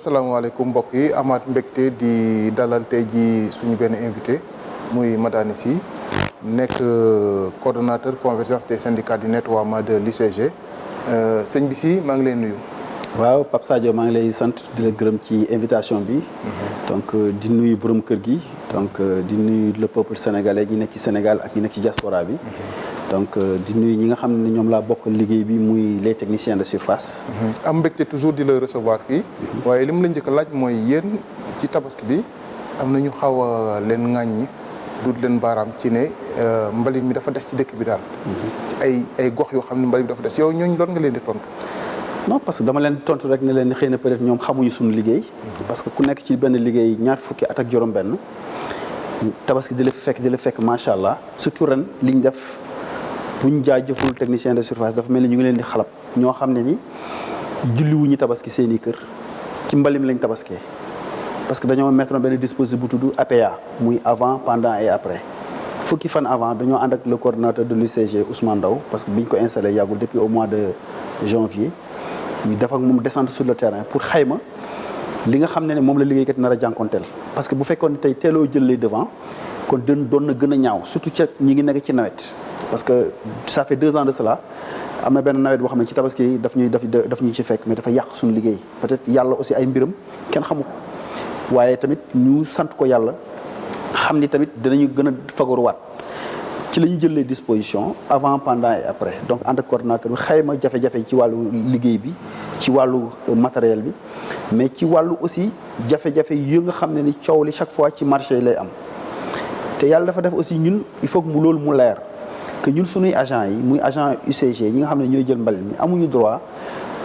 asalaamaaleykum mbokk yi amaat mbégte di dalal tey ji suñu benn invité muy Madani Sy nekk coordonnateur convergence des syndicats du nettoiement de l'UCG sëñ bi Sy maa ngi lay nuyu. waaw Pape Sadio maa ngi lay sant di la gërëm ci invitation bi. donc di nuyu borom kër gi. donc di nuyu le peuple sénégalais ñi nekk ci Sénégal ak ñi nekk ci diaspora bi. donc di nuyu ñi nga xam ne ñoom laa bokk liggéey bi muy les techniciens de surface. am mbégte toujours di la recevoir fii. waaye li mu la njëkk a laaj mooy yéen ci tabaski bi am na ñu xaw a leen ŋàññi du leen baaraam ci ne mbalit mi dafa des ci dëkk bi daal. ci ay gox yoo xam ne mbalit mi dafa des yow ñooñu doon nga leen di tontu. non parce que dama leen tontu rek ne leen xëy na peut-être ñoom xamuñu suñu liggéey. parce que ku nekk ci benn liggéey ñaar fukki at ak juróom-benn tabaski di la fekk macha allah surtout ren liñ def. buñ jaajëful technicien de surface dafa mel ni ñu ngi leen di xalab ñoo xam ne ni julliwuñu tabaski seen i kër ci mbalim lañ tabaskee parce que dañoo mettre benn dispositif bu tudd APA muy avant pendant et après fukki fan avant dañoo ànd ak le coordonnateur de l'UCG Ousmane Ndaw parce que biñ ko installé yàggul depuis au mois de janvier ñu def ak moom descente sur le terrain pour xayma li nga xam ne moom la liggéeykat nar a jànkonteel parce que bu fekkoon tey teeloo jël les devant kon doon na gën a ñaaw surtout ca ñi ngi nekk ci nawet parce que ça fait 2 ans de cela am na benn nawet boo xam ne ci tabaski daf ñuy ci fekk mais dafa yàq suñu liggéey peut-être yàlla aussi ay mbiram kenn xamu ko waaye tamit ñu sant ko yàlla xam ni tamit dinañu gën a fagaruwaat ci la ñu jël les dispositions avant pendant et après donc ànd ak coordonnateur bi xayma jafe-jafe ci wàllu liggéey bi ci wàllu matériel bi mais ci wàllu aussi jafe-jafe yi nga xam ne ni coow li chaque fois ci marché yi lay am te yàlla dafa def aussi ñun il faut que mu loolu mu leer que ñun suñuy agent yi muy agent UCG yi nga xam ne ñooy jël mbalit mi amuñu droit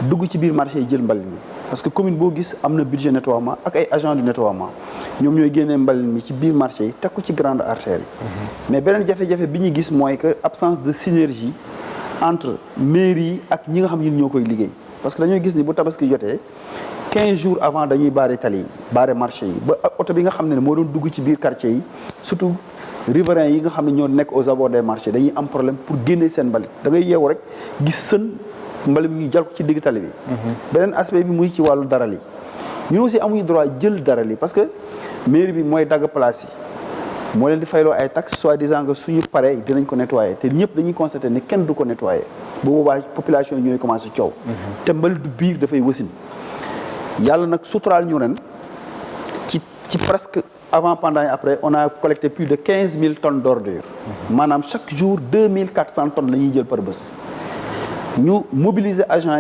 dugg ci biir marché yi jël mbalit mi parce que commune boo gis am na budget nettoiement ak ay agent du nettoiement ñoom ñooy génnee mbalit mi ci biir marché yi teg ko ci grande artère yi mais beneen jafe-jafe bi ñu gis mooy que absence de synergie entre mairie yi ak ñi nga xam ne ñun ñoo koy liggéey parce que dañoo gis ni bu tabaski jotee 15 jours avant dañuy baare tali yi baare marché yi ba oto bi nga xam ne moo doon dugg ci biir quartier yi surtout riverains yi nga xam ne ñoo nekk aux abords des marchés dañuy am problème pour génne seen mbalit da ngay yeewu rek gis sën mbalit mi ñu jal ko ci digg tali bi. beneen aspect bi muy ci wàllu daral yi ñun aussi amuñu droit jël daral yi parce que mairie bi mooy dagg place yi moo leen di fayloo ay taxes soi-disant que suñu paree dinañ ko nettoyer te ñëpp dañuy constater ne kenn du ko nettoyer bu boobaa population ñooy commencé coow. te mbalit du biir dafay wasin yàlla nag suturaal ñu ren ci presque. Avant, pendant et après, on a collecté plus de 15 000 tonnes d'ordures. Maanaam chaque jour 2400 tonnes la ñuy jël par bés. ñu mobiliser agents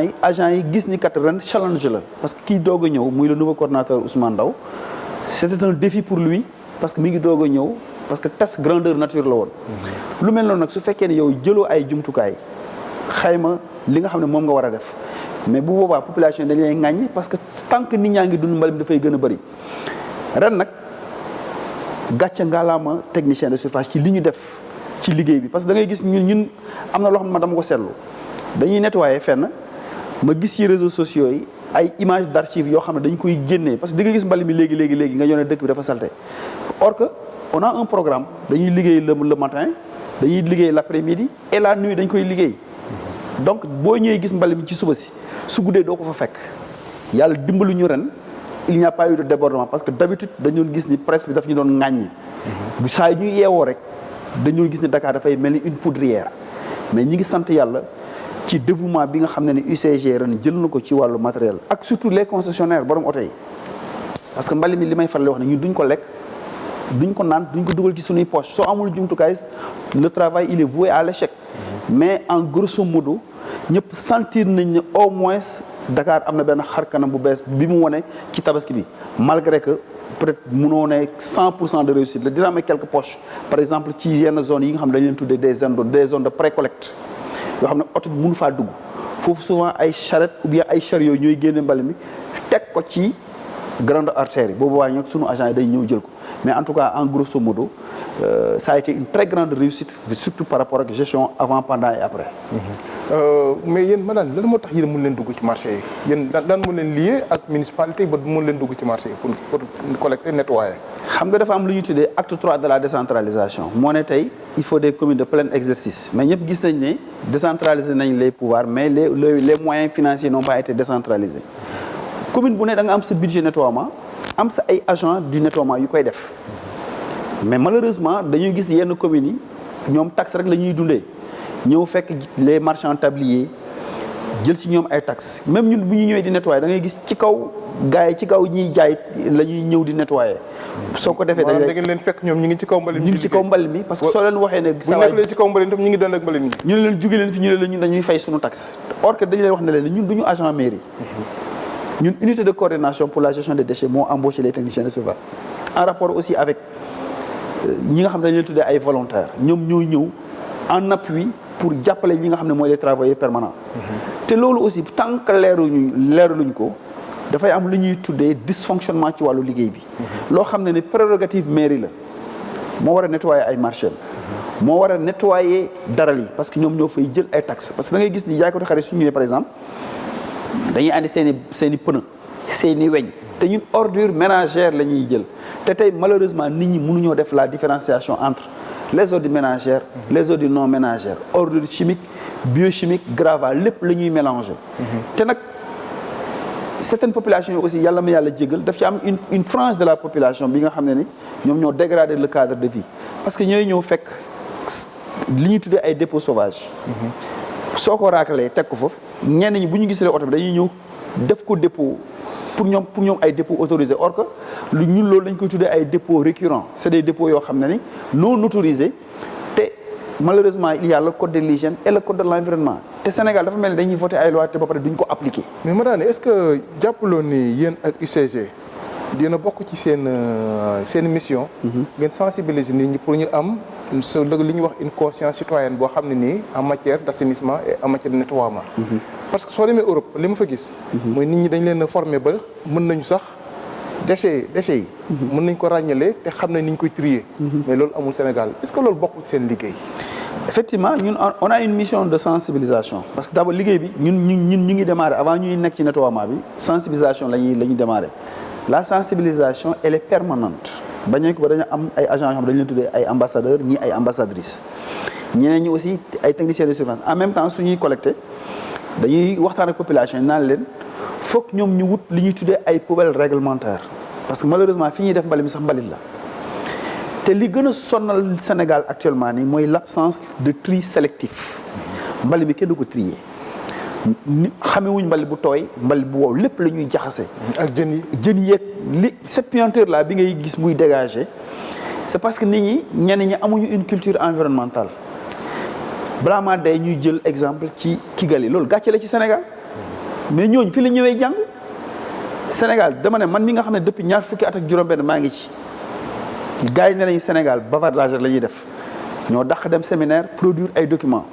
yi gis ni kat ren challenge la parce que kii doog a ñëw muy le nouveau coordonnateur Ousmane Ndaw c'était un défi pour lui parce que mi ngi doog a ñëw parce que test grandeur nature la woon. lu mel noonu nag su fekkee ne yow jëloo ay jumtukaay xayma li nga xam ne moom nga war a def mais bu boobaa population dañ lay ŋàññi parce que tant que nit ñaa ngi dund mbalit dafay gën a bëri ren nag. gàcce ngalaama technicien de surface ci li ñu def ci liggéey bi parce que da ngay gis ñun am na loo xam ne man dama ko seetlu dañuy nettoyer fenn ma gis ci réseaux sociaux yi ay images d'archives yoo xam ne dañ koy génnee parce que di nga gis mbali mi léegi nga ñëw ne dëkk bi dafa salté or que on a un programme dañuy liggéey le matin dañuy liggéey l'après-midi et la nuit dañ koy liggéey donc boo ñëwee gis mbali mi ci suba si su guddee doo ko fa fekk yàlla dimbalu ñu ren il n'y a pas eu de débordement parce que d'habitude dañu doon gis ni presse bi daf ñu doon ŋàññi bu saa yi ñuy yeewoo rek dañu doon gis ni Dakar dafay mel ni une poudrière mais ñi ngi sant yàlla ci dévouement bi nga xam ne ni UCG ren jël na ko ci wàllu matériel ak surtout les concessionnaires borom oto yi parce que mbali mi li may faral di wax ne ñun duñ ko lekk duñ ko naan duñ ko dugal ci suñuy poche soo amul jumtukaay le travail il est voué à l'échec mais en grosso modo ñëpp sentir nañ ne au moins Dakar am na benn xar kanam bu bees bi mu wone ci tabaski bi malgré que peut-être mënoo ne 100% de réussite la dina am quelques poches par exemple ci yenn zones yi nga xam ne dañ leen tuddee des zones de pré-collecte yoo xam ne oto bi mënu faa dugg foofu souvent ay charrette ou bien ay chariot ñooy génne mbali mi teg ko ci grande artère yi boobu waaye nag sunu agent yi day ñëw jël ko mais en tout cas en grosso modo ça a été une très grande réussite surtout par rapport ak gestion avant pendant et après. mais yéen madame lan moo tax yéen mun leen dugg ci marché yi yéen lan moo leen lié ak municipalité ba mun leen dugg ci marché yi pour collecter nettoyer. xam nga dafa am lu ñu tuddee acte 3 de la décentralisation moo ne tey il faut des communes de plein exercice mais ñëpp gis nañ ne décentraliser nañ les pouvoirs mais les moyens financiers n'ont pas été décentralisés commune bu ne da nga am sa budget nettoiement am sa ay agents du nettoiement yu koy def mais malheureusement dañuy gis yenn communes yi ñoom taxe rek la ñuy dundee ñëw fekk les marchands tabliers jël ci ñoom ay taxes même ñun bu ñu ñëwee di nettoyer da ngay gis ci kaw gars yi ci kaw ñiy jaay la ñuy ñëw di nettoyer. soo ko defee da ngeen leen fekk ñoom ñu ngi ci kaw mbalit mi. ñu ngi ci kaw mbalit mi parce que soo leen waxee ne. bu nekkulee ci kaw mbalit tam ñu ngi dend ak mbalit mi. ñu ne leen jóge leen fi ñu ne leen ñun dañuy fay suñu taxe or que dañu leen wax ne leen ñun du ñu agent mairie. ñun unité de coordination pour la gestion des déchets moo embauché les techniciens de surveillance en rapport aussi avec ñi nga xam ne dañu leen tuddee ay volontaires ñoom ñoo ñëw en appui pour jàppale ñi nga xam ne mooy les travailleurs permanents. te loolu aussi tant que leeraluñ ko dafay am lu ñuy tuddee dysfonctionnement ci wàllu liggéey bi. loo xam ne prérogative mairie la moo war a nettoyer ay marché moo war a nettoyer daral yi parce que ñoom ñoo fay jël ay taxes parce que da ngay gis ni jaaykatu xarit su ñëwee par exemple dañuy andi seen i pneu seen i weñ te ñun ordure ménagère la ñuy jël te tey malheureusement nit ñi mënuñoo def la différenciation entre les ordures ménagères les ordures non ménagères ordures chimiques biochimiques gravats lépp la ñuy mélanger. te nag certaines populations yi aussi yàlla ma yàlla jégal daf ci am une frange de la population bi nga xam ne ni ñoom ñoo dégrader le cadre de vie parce que ñooy ñëw fekk li ñuy tuddee ay dépôts sauvages. soo ko raakalee teg ko foofu ñenn ñi bu ñu gisee oto bi dañuy ñëw def ko dépôt pour ñoom ay dépôts autorisés or que lu ñun loolu dañ koy tuddee ay dépôts récurrents c'est des dépôts yoo xam ne ni non autorisés te malheureusement il y a le code de l'hygiène et le code de l'environnement te Sénégal dafa mel ni dañuy voter ay lois te ba pare duñ ko appliquer. mais Madane est-ce que jàppaloo ni yéen ak UCG dina bokk ci seen mission. ngeen sensibiliser nit ñi pour ñu am li ñuy wax une conscience citoyenne boo xam ne nii en matière d'assainissement et en matière de nettoiement. parce que soo demee Europe li ma fa gis. mooy nit ñi dañ leen a former ba mën nañu sax déchets yi. mën nañ ko ràññalee te xam nañ ni ñu koy trier. mais loolu amul Sénégal est-ce que loolu bokk ci seen liggéey. effectivement ñun on a une mission de sensibilisation parce que d'abord liggéey bi ñun ñu ngi démarrer avant ñuy nekk ci nettoiement bi sensibilisation la ñuy démarrer la sensibilisation elle est permanente bañ ko ba dañu am ay agents yoo xam dañu leen tuddee ay ambassadeurs ñii ay ambassadrices ñeneen ñi aussi ay techniciens de surveillance en même temps suñuy collecté dañuy waxtaan ak population yi naan leen foog ñoom ñu wut li ñuy tuddee ay poubelles réglementaires parce que malheureusement fi ñuy def mbalit mi sax mbalit la te li gën a sonal Sénégal actuellement nii mooy l'absence de tri sélectif mbalit mi kenn du ko trier xamewuñ mbalit bu tooy mbalit bu wow lépp la ñuy jaxase. ak jën yeeg li cette puanteur là bi ngay gis muy dégager c'est parce que nit ñi ñenn ñi amuñu une culture environnementale balaa maa day ñuy jël exemple ci Kigali loolu gàcce la ci Sénégal mais ñooñu fi la ñëwee jàng Sénégal dama ne man mi nga xam ne depuis ñaar fukki at ak juróom-benn maa ngi ci gars yi ne nañu Sénégal bavardage la ñuy def ñoo dàq dem séminaire produire ay documents.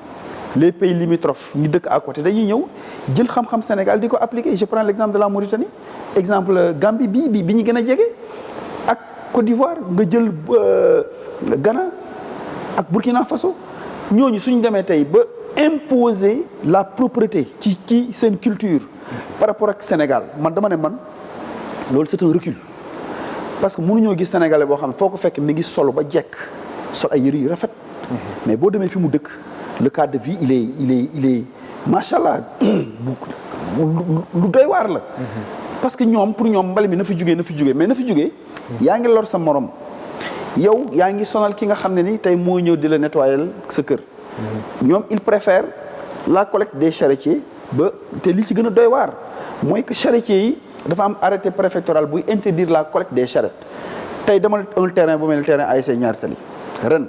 les pays limitrophes ñu dëkk à côté dañuy ñëw jël xam-xam Sénégal di ko appliquer je prends l'exemple de la Mauritanie exemple Gambie bi ñu gën a jege ak Côte d'Ivoire nga jël Ghana ak Burkina Faso ñooñu suñu demee tey ba imposer la propreté ci seen culture par rapport ak Sénégal man dama ne man loolu c'est un recul parce que mënuñoo gis sénégalais boo xam ne foo ko fekk mi ngi solo ba jekk sol ay yëre yu rafet mais boo demee fi mu dëkk le cadre de vie il est machallah lu doy waar la. parce que ñoom pour ñoom mbali mi na fi jugee mais na fi jugee. yaa ngi lor sa morom. yow yaa ngi sonal ki nga xam ne ni tey moo ñëw di la nettoyer sa kër. ñoom il préfère la collecte des charretiers ba te li ci gën a doy waar mooy que charretiers yi dafa am arrêté préfectoral buy interdire la collecte des charrettes tey dama un terrain bu mel ni terrain ASC Ñaari Tali ren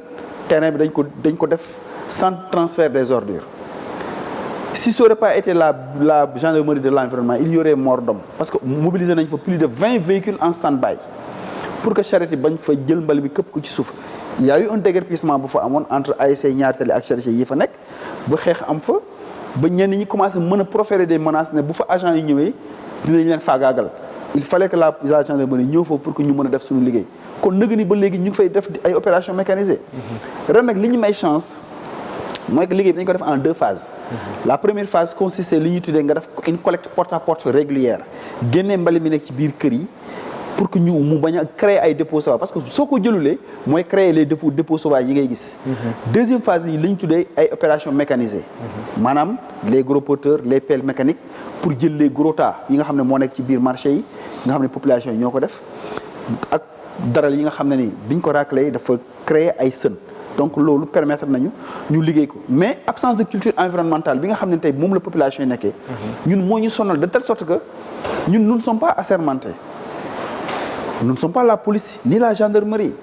terrain bi dañ ko def. sans transfert des ordures si ça n'aurait pas été la gendarmerie de l'environnement il y aurait mort d'homme parce que mobiliser nañ fa plus de 20 véhicules en stand-by pour que charrette yi bañ fa jël mbali bi këpp ko ci suuf il y a eu un déguerpissement bu fa amoon entre ASC Ñaari Tali ak charretiers yi fa nekk ba xeex am fa ba ñenn ñi commencé mën a proférer des menaces ne bu fa agent yi ñëwee dinañ leen faagaagal il fallait que la gendarmerie ñëw foofu pour que ñu mën a def suñu liggéey kon nëg ni ba léegi ñu ngi fay def ay opérations mécanisées ren nag li ñu may chance mooy que liggéey bi dañu ko def en 2 phases. La première phase consistait li ñuy tuddee nga def une collecte porte à porte régulière génnee mbali mi nekk ci biir kër yi pour que ñu mu bañ a créer ay dépôts sauvages parce que soo ko jëlulee mooy créer les dépôts sauvages yi ngay gis. deuxième phase bi la ñu tuddee ay opérations mécanisées. maanaam les gros porteurs les pelles mécaniques pour jël les gros tas yi nga xam ne moo nekk ci biir marché yi nga xam ne population yi ñoo ko def ak daral yi nga xam ne ni biñ ko raclé dafa créer ay sën. donc loolu permettre nañu ñu liggéey ko mais absence de culture environnementale bi nga xam ne tey moom la population yi nekkee. ñun moo ñu sonal de telle sorte que ñun nous ne sommes pas assermentés. nous ne sommes pas la police ni la gendarmerie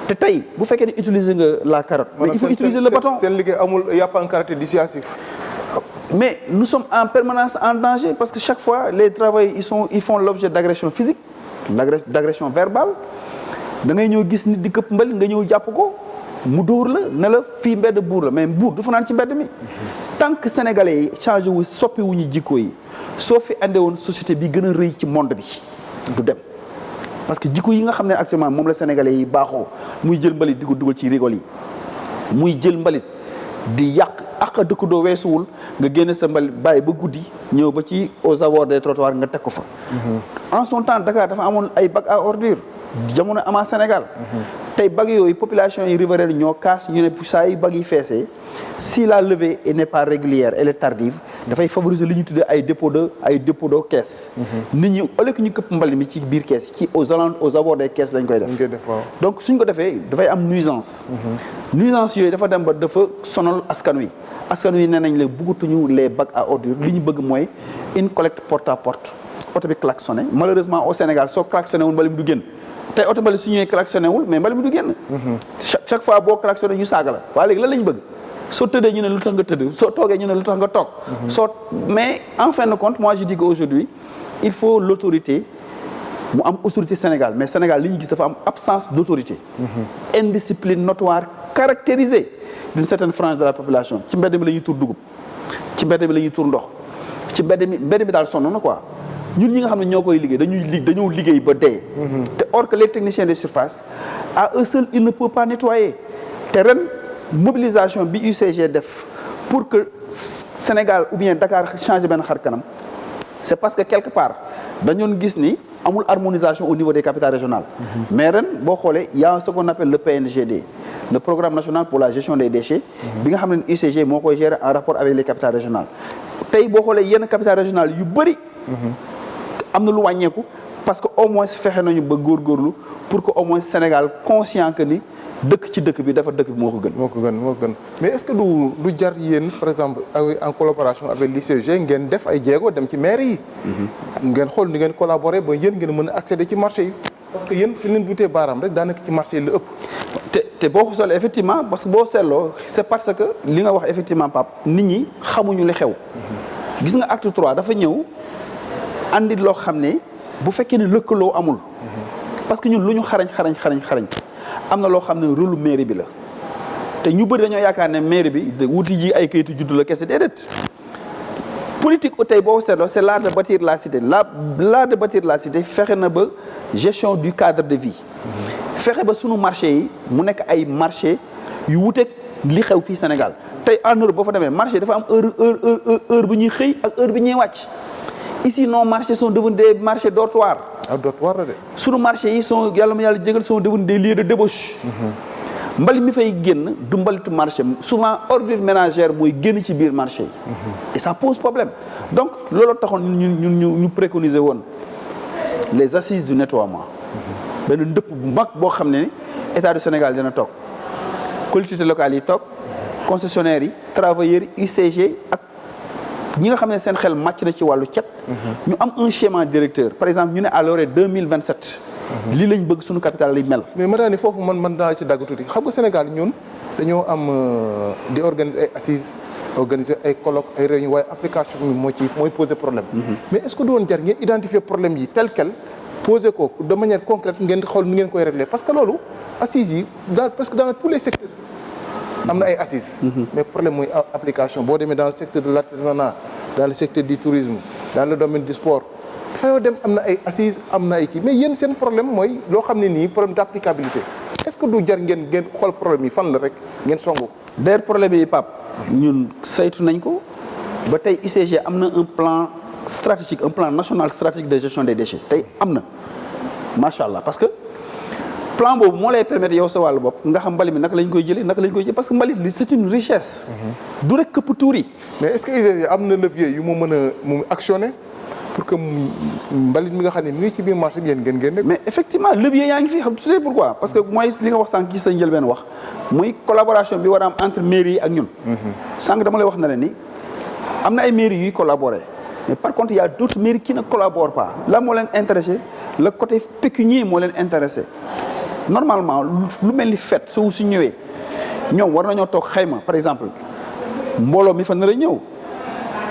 te tey bu fekkee ne utiliser nga la carotte. mais il faut utiliser le bâton seen liggéey amul y a pas un caractère dissuasif. mais nous sommes en permanence en danger parce que chaque fois les travailleurs ils font l'objet d'agression physique d'agression verbale da ngay ñëw gis nit di këpp mbali nga ñëw jàpp ko mu dóor la ne la fii mbedd buur la mais buur du fanaan ci mbedd mi. tant que sénégalais yi changé wu soppi wu ñu jikko yi soo fi andee woon société bi gën a rëy ci monde bi du dem. parce que jikko yi nga xam ne actuellement moom la sénégalais yi baaxoo muy jël mbalit di ko dugal ci rigole yi muy jël mbalit di yàq ak dëkk doo weesuwul nga génne sa mbalit bàyyi ba guddi ñëw ba ci aux abords des trottoirs nga teg ko fa. en son temps Dakar dafa amoon ay bac à ordures jamono ama Sénégal. tey bag yooyu population yi riveraine ñoo kaas ñu ne saa yu bag yi feesee si la levée n'est pas régulière elle est tardive dafay favoriser li ñu tuddee ay dépôt de caisse. nit ñi au lieu que ñu këpp mbali mi ci biir caisse ci aux abords des caisses lañ koy def. donc suñ ko defee dafay am nuisance. nuisance yooyu dafa dem ba dafa sonal askan wi nee nañ la bëggatuñu les bacs à ordures li ñu bëgg mooy une collecte porte à porte oto bi klaxonné malheureusement au Sénégal soo klaxonné wul mbali mi du génn. tey oto mbali su ñëwee klaxonné wul mais mbali mi du génn. chaque fois boo klaxonné ñu saaga la waaye léegi lan la ñu bëgg soo tëddee ñu ne lu tax nga tëdd soo toogee ñu ne lu tax nga toog. mais en fin de compte moi je dis qu'aujourd'hui il faut l'autorité mu am autorité Sénégal mais Sénégal li ñu gis dafa am absence d'autorité. indiscipline notoire caractérisée d'une certaine frange de la population ci mbedd mi la ñuy tuur dugub ci mbedd mi la ñuy tuur ndox ci mbedd mi daal sonn na quoi. ñun ñi nga xam ne ñoo koy liggéey dañoo liggéey ba dee. te or que les techniciens de surface à eux seuls ils ne peuvent pas nettoyer te ren mobilisation bi UCG def pour que Sénégal ou bien Dakar change benn xar kanam c'est parce que quelque part dañoon gis ni amul harmonisation au niveau des capitales régionales. mais ren boo xoolee y a ce qu'on appelle le PNGD le programme national pour la gestion des déchets. bi nga xam ne UCG moo koy gérer en rapport avec les capitales régionales tey boo xoolee yenn capitales régionales yu bëri. am na lu wàññeeku parce que au moins fexe nañu ba góorgóorlu pour que au moins Sénégal conscient que ni dëkk ci dëkk bi dafa dëkk bi moo ko gën. mais est-ce que du jar yéen par exemple en collaboration avec l'UCG ngeen def ay jéego dem ci maire yi. ngeen xool ni ngeen collaborer ba yéen ngeen mën a accéder ci marché yi. parce que yéen fi leen dutee baaraam rek daanaka ci marché yi la ëpp. te boo ko solee effectivement parce que boo seetloo c'est parce que li nga wax effectivement Pape nit ñi xamuñu li xew. gis nga acte 3 dafa ñëw. andi loo xam ne bu fekkee ne lëkkaloo amul parce que ñun lu ñu xarañ am na loo xam ne rôle mairie bi la te ñu bëri dañoo yaakaar ne mairie bi wuti ji ay kayitu juddu la kese déedéet politique tey boo seetloo c'est l'art de bâtir la cité l'art de bâtir la cité fexe na ba gestion du cadre de vie fexe ba sunu marché yi mu nekk ay marché yu wuteeg li xew fii Sénégal tey en Europe boo fa demee marché dafa am heure bu ñuy xëy ak heure bi ñuy wàcc. Ici nos marchés sont devenus des marchés dortoirs. dortoir la de. sunu marchés yi sont yàlla jégal sont devenus des lieux de débauche. mbali mi fay génn du mbalitu marché souvent ordure ménagère mooy génn ci biir marché yi. et ça pose problème donc loolu taxoon ñu préconiser woon les assises du nettoiement. benn ndëpp bu mag boo xam ne état du Sénégal dina toog collectivités locales yi toog concessionnaires yi travailleurs yi UCG ak. ñi nga xam ne seen xel màcc na ci wàllu cet. ñu am un schéma directeur par exemple ñu ne à l'horizon 2027. lii lañ bëgg suñu capital lay mel. mais Madani foofu man naa ci dagg tuuti xam nga Sénégal ñun dañoo am di organiser ay assises organiser ay colloques ay réunions waaye application bi mooy poser problème. mais est-ce que du woon jar ngeen identifier problème yi tel quel poser ko de manière concrète ngeen xool ni ngeen koy régler parce que loolu assises yi presque dans tous les secteurs. am na ay assises. mais problème mooy application boo demee dans le secteur de l'artisanat dans le secteur du tourisme dans le domaine du sport fa yoo dem am na ay assises am na ay kii mais yéen seen problème mooy loo xam ne nii problème d'applicabilité est-ce que du jar ngeen xool problème yi fan la rek ngeen songu ko. d'ailleurs problème yi Pape ñun saytu nañ ko ba tey UCG am na un plan stratégique un plan national stratégique de gestion des déchets tey am na macha allah parce que plan boobu moo lay permettre yow sa wàllu bopp nga xam mbalit mi naka lañ koy jëlee parce que mbalit li c'est une richesse. du rek këpp tuur yi. mais est-ce que UCG am na levier yu mu mën a mu actionner pour que mbalit mi nga xam ne mi ngi ci biir marché bi yéen ngeen génne. mais effectivement levier yaa ngi fi xam tu sais pourquoi parce que mooy li nga wax sànq ci sa njëlbeen wax muy collaboration bi war a am entre mairie yi ak ñun. sànq dama lay wax na leen ni am na ay mairies yuy collaborer mais par contre il y a d'autres mairies qui ne collaborent pas là moo leen intéressé le côté pécunier moo leen intéressé normalement lu mel ni fête su ñëwee ñoom war nañoo toog xayma par exemple mbooloo mi fa nar a ñëw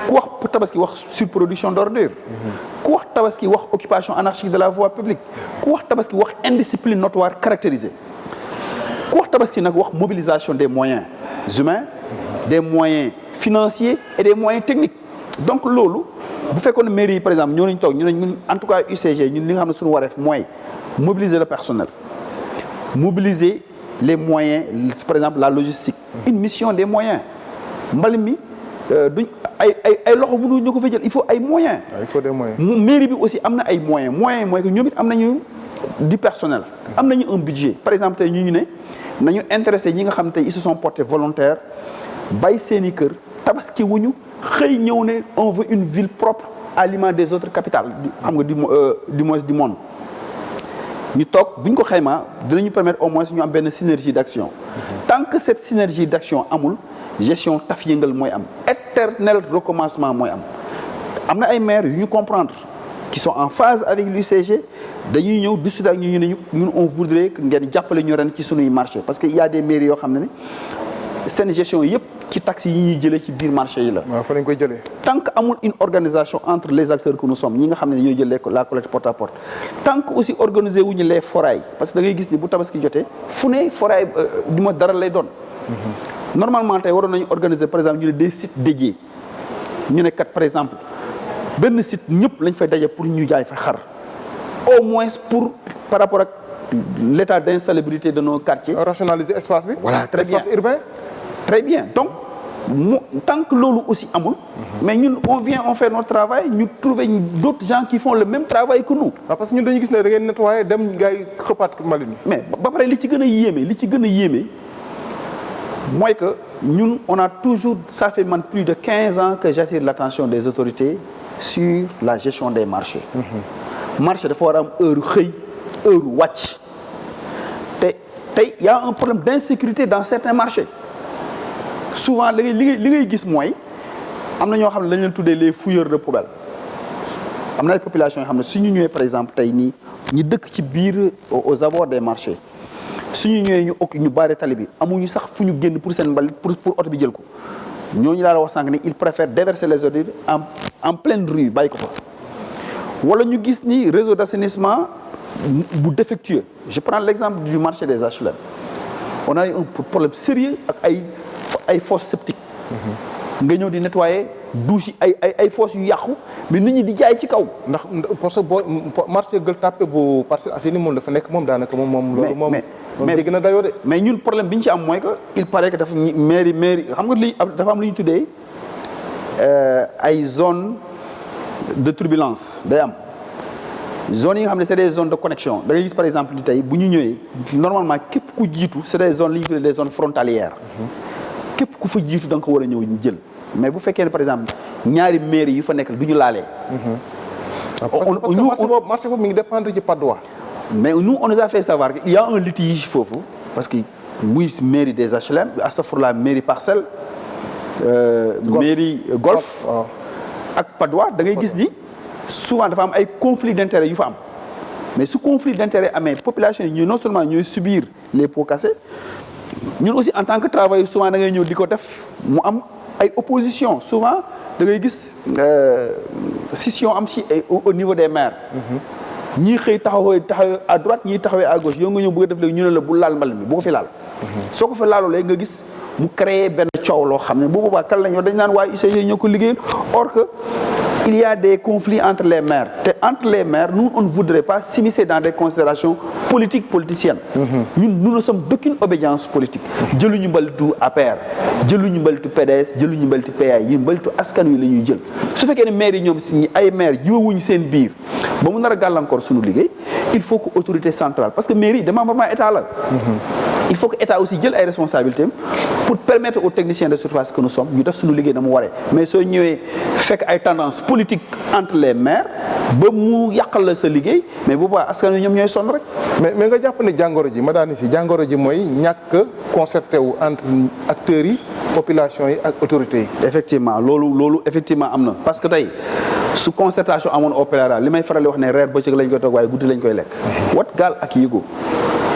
ku wax tabaski wax surproduction d'ordures ku wax tabaski wax occupation anarchique de la voie publique ku wax tabaski wax indiscipline notoire caractérisée ku wax tabaski nag wax mobilisation des moyens humains des moyens financiers et des moyens techniques donc loolu bu fekkoon ne mairie yi par exemple ñoo nañ toog ñu ne ñun en tout cas UCG ñun li nga xam ne suñu wareef mooy mobiliser le personnel mobiliser les moyens par exemple la logistique une mission des moyens mbalit mi duñ ay loxo mënu ñu ko fa jël il faut ay moyens. il faut des moyens. mairie bi aussi am na ay moyens moyens mooy que ñoom it am nañu du personnel am nañu un budget par exemple tey ñu ne nañu intéressé ñi nga xam tey ils se sont portés volontaires bay seeni kër tabaski wuñu xëy ñëw ne on veut une ville propre à l'image des autres capitales xam nga du moins du monde ñu toog bu ñu ko xaymaa dinañu permettre au moins ñu am benn synergie d'action tant que cette synergie d'action amul gestion taf yëngal mooy am éternel recommencement mooy am na ay maires yu ñu comprendre qui sont en phase avec l'UCG dañuy ñëw discuter ak ñu ne ñun on voudrait que ngeen jàppale ñu ren ci sunuy marché parce que il y a des mairies yoo xam ne seen gestion yëpp ci taxes yi ñuy jëlee ci biir marché yi la. waaw fa lañ koy jëlee. tant que amul une organisation entre les acteurs que nous sommes ñi nga xam ne ñooy jël la collecte porte à porte tant que aussi organiser wuñu les forailles parce que da ngay gis ni bu tabaski jotee fu ne foraille du ma dara lay doon. normalement tey waroon nañu organiser par exemple ñu ne des sites dédiés ñu ne kat par exemple benn site ñëpp lañ fay daje pour ñu jaay fa xar au moins pour par rapport ak l'état d'insalubrité de nos quartiers. rationaliser espace bi. voilà très bien espace urbain. très bien donc tant que loolu aussi amul. mais ñun on fait notre travail ñu trouver d'autres gens qui font le même travail que nous. waaw parce que ñun dañuy gis ne da ngeen nettoyer dem gars yi xëppaat mbalit mi. mais ba pare li ci gën a yéeme mooy que ñun on a toujours ça fait man plus de 15 ans que j'attire l'attention des autorités sur la gestion des marchés. marché dafa war a am heure xëy heure wàcc tey y a un problème d'insécurité dans certains marchés souvent li ngay gis mooy am na ñoo xam ne dañ leen tuddee les fouilleurs de poubelle am na ay populations yoo xam ne suñu ñëwee par exemple tey nii ñi dëkk ci biir aux abords des marchés suñu ñëwee ñu baare tali bi amuñu sax fu ñu génn pour seen mbalit pour oto bi jël ko ñooñu laa la wax sànq ne ils préfèrent déverser les ordures en pleine rue bàyyi ko fa wala ñu gis ni réseau d'assainissement bu défectueux je prends l'exemple du marché des HLM on a eu un problème sérieux ak ay fosses septiques nga ñëw di nettoyer douche yi ay fosses yu yàqu mais nit ñi di jaay ci kaw. ndax parce que boo marché Gueule Tapée bu Parcelles Assainies moom dafa nekk moom daanaka moom. loolu moom jéggi na dayoo de. mais ñun problème bi ñu ci am mooy que il paraît que dafa mairie xam nga li dafa am lu ñu tuddee ay zone de turbulence day am zones yi nga xam ne c'est des zones de connexion da ngay gis par exemple ni tey bu ñu ñëwee normalement képp ku jiitu c'est des zones li ñu tuddee des zones frontalières. képp ku fa jiitu da nga ko war a ñëw ñu jël mais bu fekkee ne par exemple ñaari mairie yu fa nekk du ñu laalee. parce que marché boobu mi ngi dépendre ci Patte d'Oie. mais nous on nous a fait savoir qu'il y a un litige foofu parce que muy mairie des HLM astafurlah mairie Parcelles. mairie Golf ak Patte d'Oie da ngay gis ni souvent dafa am ay conflits d'intérêts yu fa am mais su conflit d'intérêts amee population yi ñooy non seulement ñooy subir les pots cassés. ñun aussi en tant que travailleur souvent da ngay ñëw di ko def mu am ay opposition souvent da ngay gis scission am ci au niveau des maires. ñii xëy taxawee à droite ñii taxawee à gauche yow nga ñëw bëgg a def léegi ñu ne la bu laal mbal mi bu ko fi laal. soo ko fi laaloo léegi nga gis mu créer benn coow loo xam ne bu boobaa kan la ñu dañ naan waa UCG ñoo ko liggéeyal or que il y a des conflits entre les maires te entre les maires nous on ne voudrait pas s'immiscer dans des considérations politiciennes. ñun nous ne sommes d'aucune obédience politique. jëluñu mbalitu APR jëluñu mbalitu PDS jëluñu mbalitu PAI ñun mbalitu askan wi la ñuy jël su fekkee ne maires yi ñoom si ay maires jiwuñu seen biir ba mu nar a gàllankoor suñu liggéey il faut que autorité centrale parce que mairie démembrement état la. il faut que état aussi jël ay responsabilités pour permettre aux techniciens de surface que nous sommes ñu def suñu liggéey na mu waree mais soo ñëwee fekk ay tendances politiques entre les maires ba mu yàqal la sa liggéey mais bu baax askan wi ñoom ñooy sonn rek. mais nga jàpp ne jàngoro ji ma daani si jàngoro ji mooy ñàkk concerté wu entre acteurs yi population yi ak autorités yi. effectivement loolu effectivement am na parce que tey su concertation amoon au préalable li may faral di wax ne reer bëccëg lañ koy toog waaye guddi lañ koy lekk. wat gaal ak yëgoo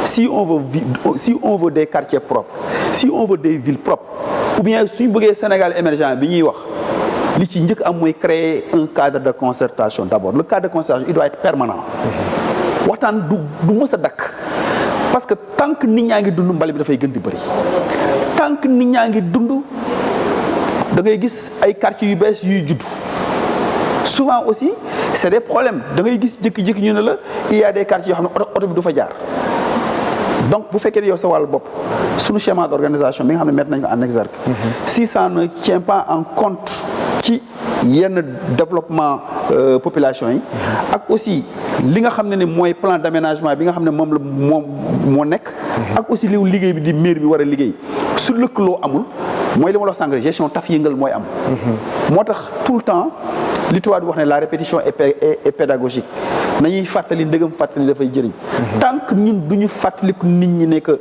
si on veut des quartiers propres si on veut des villes propres ou bien suñu bëggee Sénégal émergent bi ñuy wax li ci njëkk am mooy créer un cadre de concertation d'abord le cadre de concertation il doit être permanent. waxtaan du mës a dakk parce que tant que nit ñaa ngi dund mbali bi dafay gën di bëri tant que nit ñaa ngi dund da ngay gis ay quartiers yu bees yuy juddu souvent aussi c'est des problèmes da ngay gis jékki-jékki ñu ne la il y a des quartiers yoo xam ne oto bi du fa jaar donc bu fekkee ne yow sa wàllu bopp suñu schéma d'organisation bi nga xam ne mettre nañ ko en exergue si ça ne tient pas en compte ci yenn développement population yi ak aussi li nga xam ne mooy plan d'aménagement bi nga xam ne moom moo nekk ak aussi li liggéey bi di maire bi war a liggéey su lëkkaloo amul mooy li ma la wax sànq gestion taf yëngal mooy am moo tax tout le temps li tubaab di wax ne la répétition est pédagogique nañuy fàttali ndëgam fàttali dafay jëriñ tant que ñun du ñu fàttaliku nit ñi ne que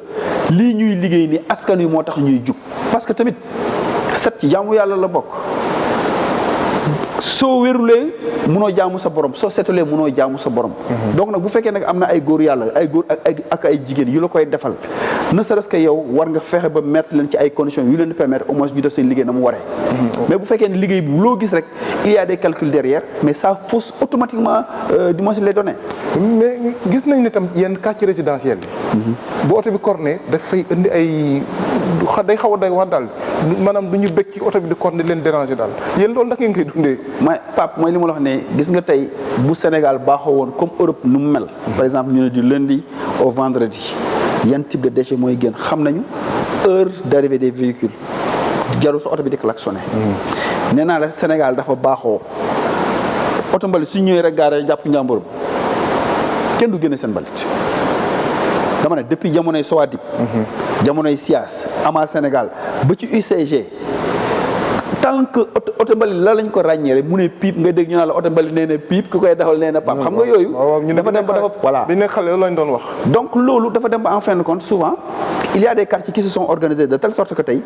lii ñuy liggéey ni askan wi moo tax ñuy jug parce que tamit set ci jaamu yàlla la bokk soo wérulee munoo jaamu sa borom soo setulee munoo jaamu sa borom donc nag bu fekkee nag am na ay góor yàlla ay góor ak ay jigéen yu la koy defal ne serait-ce que yow war nga fexe ba mettre leen ci ay conditions yu leen di permettre au moins ñu def seen liggéey na mu waree mais bu fekkee ne liggéey bi loo gis rek il y a des calculs derrière mais ça fausse automatiquement du moins les données mais gis nañ ne tam yenn quartier résidentiel bi bu oto bi corné dafay indi ay day xaw a doy wax daal maanaam du ñu bëgg ci oto bi di corné leen déranger daal yéen loolu naka ngeen koy dundee mais Pape mooy li ma la wax ne gis nga tey bu Sénégal baaxoo woon comme Europe nu mu mel par exemple ñu ne du lundi au vendredi yan type de déchet mooy gën xam nañu heure d'arrivée des véhicules jarul sa oto bi di klaxonné nee naa la Sénégal dafa baaxoo oto mbalit su ñëwee rek gaare jàpp njàmburam kenn du génne seen mbalit dama ne depuis jamonoy Sowadib jamonoy SIAS ama Sénégal ba ci UCG tant que oto mbalit la lañ ko ràññee rek mu ne piip nga dégg ñu naan la oto mbalit nee na piip ku koy dawal nee na Pape xam nga yooyu dafa dem ba dafa voilà bi ne xale lañ doon wax donc loolu dafa dem ba en fin de compte souvent il y a des quartiers qui se sont organisés de telle sorte que tey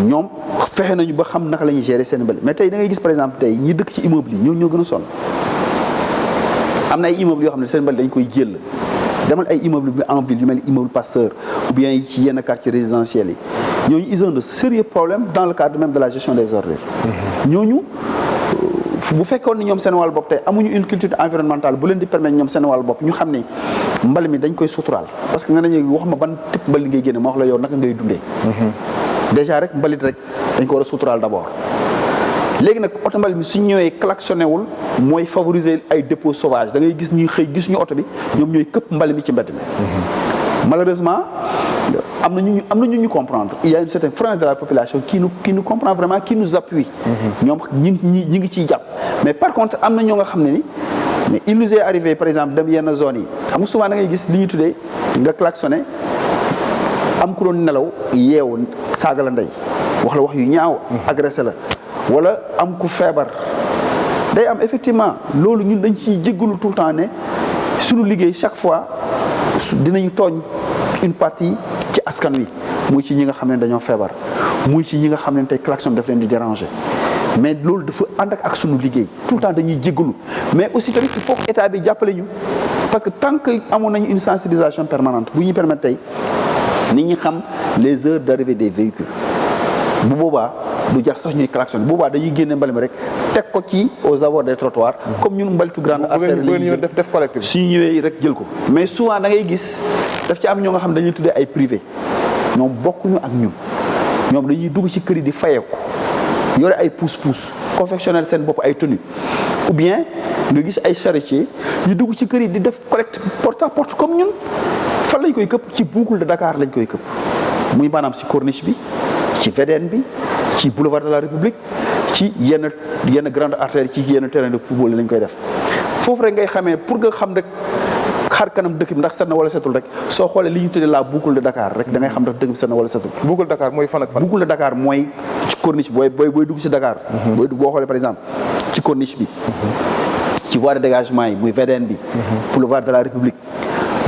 ñoom fexe nañu ba xam naka la ñuy gérer seen mbalit mais tey da ngay gis par exemple tey ñi dëkk ci immeuble yi ñoo gën a sonn am na ay immeuble yoo xam ne seen mbalit dañ koy jël demal ay immeuble bi en ville yu mel ni immeuble Pasteur ou bien ci yenn quartiers résidentiels yi ñooñu ils ont de sérieux problèmes dans le cadre même de la gestion des ordures ñooñu bu fekkoon ni ñoom seen wàllu bopp tey amuñu une culture environnementale bu leen di permettre ñoom seen wàllu bopp ñu xam ni mbal mi dañ koy suturaal parce que nga nañu wax ma ban type mbalit ngay génne ma wax la yow naka ngay dundee déjà rek mbalit rek dañ ko war a suturaal d'abord léegi nag oto mbalit bi suñ ñëwee klaxonné wul mooy favoriser ay dépôts sauvages da ngay gis ñuy xëy gis ñu oto bi ñoom ñooy këpp mbalit mi ci mbedd mi malheureusement am na ñu comprendre il y a une certaine frange de la population qui nous comprend vraiment qui nous appuie ñoom ñi ngi ciy jàpp mais par contre am na ñoo nga xam ne ni mais il nous est arrivé par exemple dem yenn zones yi xam nga souvent da ngay gis li ñu tuddee nga klaxonné am ku doon nelaw yeewu saaga la ndey wax la wax yu ñaaw agressé la wala am ku feebar day am effectivement loolu ñun dañ ciy jéggalu tout le temps ne suñu liggéey chaque fois dinañu tooñ une partie ci askan wi muy ci ñi nga xam ne dañoo feebar muy ci ñi nga xam ne tey klaxon daf leen di déranger mais loolu dafa ànd ak suñu liggéey tout le temps dañuy jéggalu mais aussi tamit il faut que état bi jàppale ñu parce que tant que amoon nañu une sensibilisation permanente bu ñuy permettre tey nit ñi xam les heures d'arrivée des véhicules bu boobaa du jar sax ñuy klaxon bu boobaa dañuy génne mbali mi rek teg ko ci aux abords des trottoirs comme ñun mbalitu grande artère la def collecte bi suñu ñëwee rek jël ko mais souvent da ngay gis daf ci am ñoo nga xam dañuy tuddee ay privé ñoom bokkuñu ak ñun ñoom dañuy dugg ci kër yi di fayeeku yore ay pousse-pousse confectionner seen bopp ay tenues ou bien nga gis ay charretier ñu dugg ci kër yi di def collecte porte à porte comme ñun fan lañ koy këpp ci boucle de Dakar lañ koy këpp muy maanaam si corniche bi ci VDN bi ci boulevard de la République ci yenn grande artère ci yenn terrain de football lañ koy def foofu rek ngay xamee pour nga xam rek xar kanam dëkk bi ndax set na wala setul rek soo xoolee li ñu tuddee la boucle de Dakar rek da ngay xam ndax dëkk bi set na wala setul. Boucle Dakar mooy fan ak fan. Boucle de Dakar mooy ci corniche booy dugg ci Dakar. boo xoolee par exemple ci corniche bi. ci voie de dégagement yi muy VDN bi. boulevard de la République.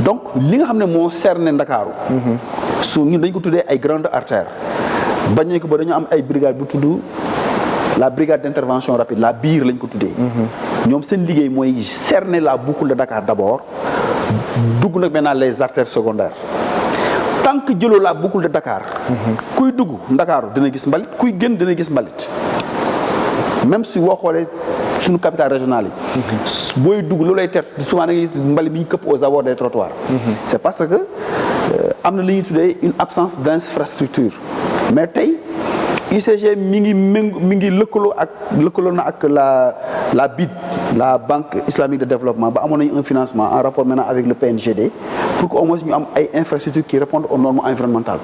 donc li nga xam ne moo cerné Ndakaaru. su ñun dañ ko tuddee ay grandes artères. bañ nañ ko ba dañu am ay brigade bu tudd la brigade d'intervention rapide la BIR lañ ko tuddee. ñoom seen liggéey mooy cerner la boucle de Dakar d'abord dugg nag maintenant les artères secondaires tant que jëloo la boucle de Dakar. kuy dugg Ndakaaru dina gis mbalit kuy génn dina gis mbalit. même si boo xoolee suñu capitale régionale yi. booy dugg loolu lay ter souvent da ngay gis mbalit bi ñu këpp aux abords des trottoirs. c'est parce que am na li ñuy tuddee une absence d'infrastructure mais tey UCG mi ngi lëkkaloo na ak la BID la Banque islamique de développement ba amoon nañu un financement en rapport maintenant avec le PNGD pour que au moins ñu am ay infrastructures qui répondent aux normes environnementales.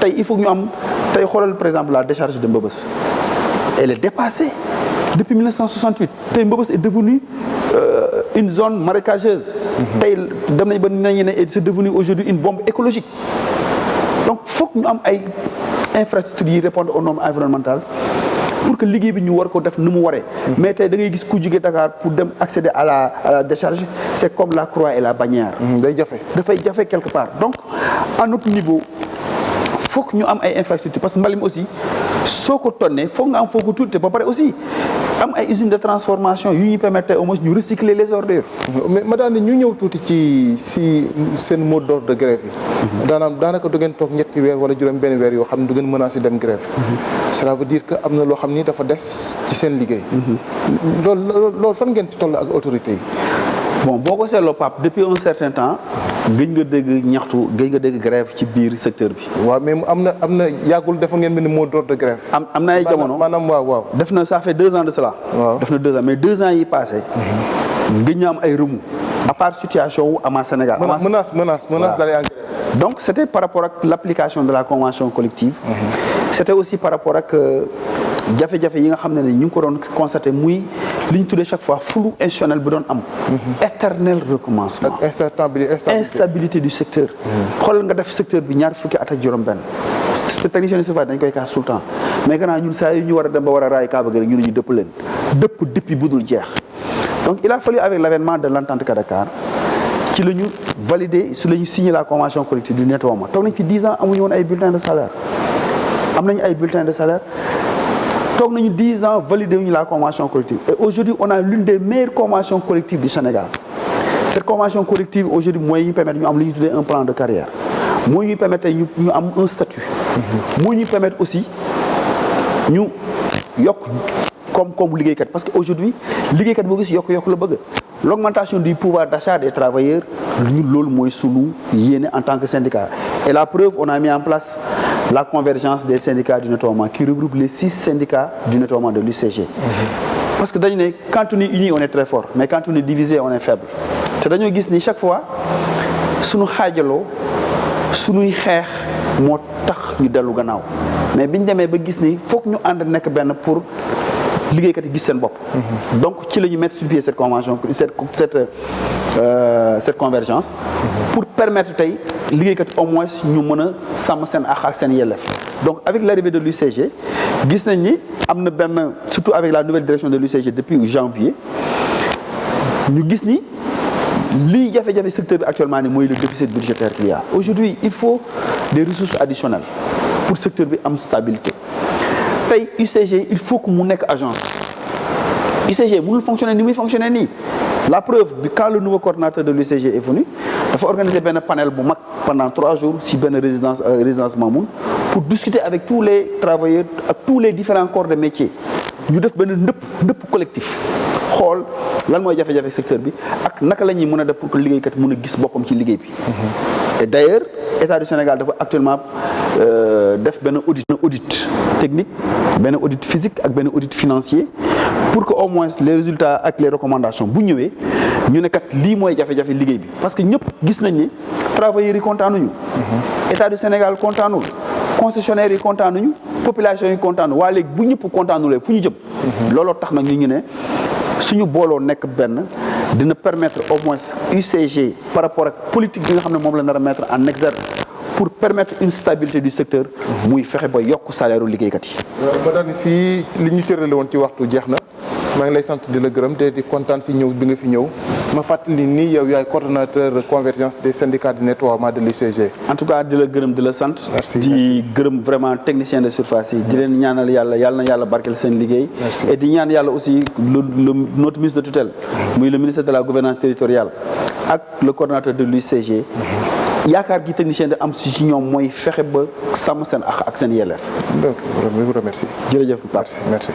tey il faut que ñu am tey xoolal par exemple la décharge de Mbeubeuss elle est dépassée depuis 1968 tey Mbeubeuss est devenue une zone marécageuse. tey dem nañ ba nañu ne c'est devenu aujourd'hui une bombe écologique donc foog ñu am ay infrastructures yi répondre aux normes environnementales pour que liggéey bi ñu war ko def ni mu waree. mais tey da ngay gis ku jóge Dakar pour dem accéder à la décharge c'est comme la croix et la bannière. day jafe dafay jafe quelque part donc à notre niveau foog ñu am ay infrastructures parce que mbalim aussi soo ko tonnee foog nga am foo ko tuuti ba pare aussi am ay usines de transformation yu ñuy permettre au moins ñu recycler les ordures. mais madame ñu ñëw tuuti ci seen mot d'ordre de grève yi. daanaka du ngeen toog ñetti weer wala juróom benn weer yoo xam ne du ngeen menacé dem grève. cela veut dire que am na loo xam ni dafa des ci seen liggéey. loolu fan ngeen ci toll ak autorités yi. bon boo ko seetloo Pape depuis un certain temps gëj nga dégg ñaxtu gëj nga dégg grève ci biir secteur bi. waaw mais am na yàggul dafa ngeen mel ni mot d'ordre de grève. am na ay jamono maanaam waaw. def na ça fait 2 ans de cela. waaw def na 2 ans mais 2 ans yi passé. gëj na am ay remous. à part situation wu Ama Sénégal. menace d'aller en grève. donc c'était par rapport ak l'application de la convention collective. c'était aussi par rapport ak jafe-jafe yi nga xam ne ñu ngi ko doon constaté muy li ñu tuddee chaque fois flou institutionnel bu doon am. éternel recommencement. ak instabilité du secteur. xoolal nga def secteur bi ñaar fukki at ak juróom-benn. technicien de surveillance dañ koy kaas tout le temps mais gannaaw ñun saa yu ñu war a dem ba war a raay Kaaba gi rek ñu ne ñu dëpp leen dëpp depuis budul jeex. donc il a fallu avec l'avènement de l'entente Dakar ci la ñu valider su la ñu signé la convention collective du nettoiement toog nañ fi 10 ans amuñu woon ay bulletins de salaire am nañu ay bulletins de salaire. toog nañu 10 ans validé wuñu la convention collective et aujourd'hui on a l'une des meilleures conventions collectives du Sénégal cette convention collective aujourd'hui mooy ñu permettre ñu am li ñu tuddee un plan de carrière mooy ñuy permettre ñu am un statut mooy ñuy permettre aussi ñu yokk comme liggéeykat parce que aujourd'hui liggéeykat boo gis yokk la bëgg l'augmentation du pouvoir d'achat des travailleurs ñun loolu mooy sunu yéene en tant que syndicat et la preuve on a mis en place la convergence des syndicats du nettoiement qui regroupe les 6 syndicats du nettoiement de l'UCG. parce que dañu ne quand on est uni on est très fort mais quand on est divisé on est faible te dañoo gis ni chaque fois suñu xaajaloo suñuy xeex moo tax ñu dellu gannaaw mais biñ demee ba gis ni foog ñu ànd nekk benn pour liggéeykat yi gis seen bopp. donc ci la ñu mettre sur pied cette convention cette convergence. pour permettre tey liggéeykat au moins ñu mën a sàmm seen àq ak seen yelleef donc avec l'arrivée de l'UCG gis nañ ni am na benn surtout avec la nouvelle direction de l'UCG depuis janvier ñu gis ni lii jafe-jafe secteur bi actuellement ni mooy le déficit budgétaire qu'il y a aujourd'hui il faut des ressources additionnelles pour secteur bi am stabilité tey UCG il faut que mu nekk agence UCG mënul fonctionner ni muy fonctionner nii la preuve bi quand le nouveau coordinateur de l'UCG est venu dafa organiser benn panel bu mag pendant 3 jours ci benn résidence Mamoun pour discuter avec tous les travailleurs ak tous les différents corps de métier ñu def benn ndëpp collectif xool lan mooy jafe-jafe secteur bi ak naka la ñuy mën a def pour que liggéeykat mën a gis boppam ci liggéey bi. et d'ailleurs État du Sénégal dafa actuellement def benn audit technique benn audit physique ak benn audit financier pour que au moins les résultats ak les recommandations bu ñëwee ñu ne kat lii mooy jafe-jafe liggéey bi parce que ñëpp gis nañ ni travailleurs yi kontaanuñu. État du Sénégal kontaanul concessionnaires yi kontaanuñu population yi kontaanu waa léegi bu ñëpp kontaanulee fu ñu jëm. looloo tax nag ñu ne suñu booloo nekk benn dina permettre au moins UCG par rapport ak politique bi nga xam ne moom la nar a mettre en exergue pour permettre une stabilité du secteur muy fexe ba yokk salaire u liggéeykat yi. ma daal ni si li ñu cërale woon ci waxtu jeex na maa ngi lay sant di la gërëm te di kontaan si ñëw bi nga fi ñëw ma fàttali ni yow yaay coordonnateur convergence des syndicats de nettoiement de l'UCG. en tout cas di la gërëm di la sant. merci di gërëm vraiment technicien de surface yi. di leen ñaanal yàlla na yàlla barkeel seen liggéey. et di ñaan yàlla aussi notre ministre de tutelle. muy le ministre de la gouvernance territoriale. ak le coordonnateur de l'UCG. yaakaar gi technicien de am si ñoom mooy fexe ba sàmm seen ak seen yelleef. donc je vous remercie. jërëjëf Pape. merci.